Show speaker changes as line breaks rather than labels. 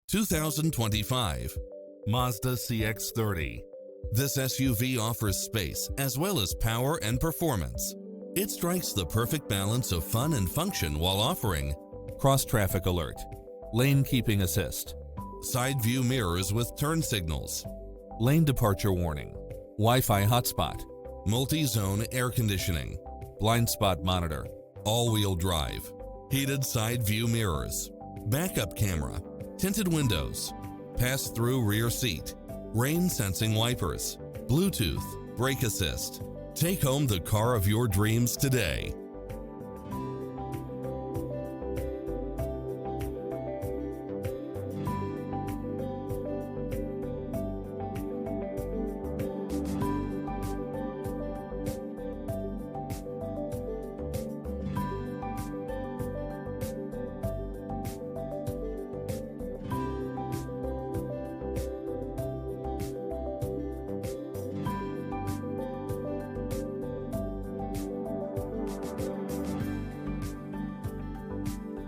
2025 Mazda CX-30. This SUV offers space as well as power and performance. It strikes the perfect balance of fun and function while offering cross-traffic alert, lane keeping assist, side view mirrors with turn signals, lane departure warning, Wi-Fi hotspot, multi-zone air conditioning, blind spot monitor, all-wheel drive, heated side view mirrors, backup camera, tinted windows, pass-through rear seat, rain-sensing wipers, Bluetooth, brake assist. Take home the car of your dreams today.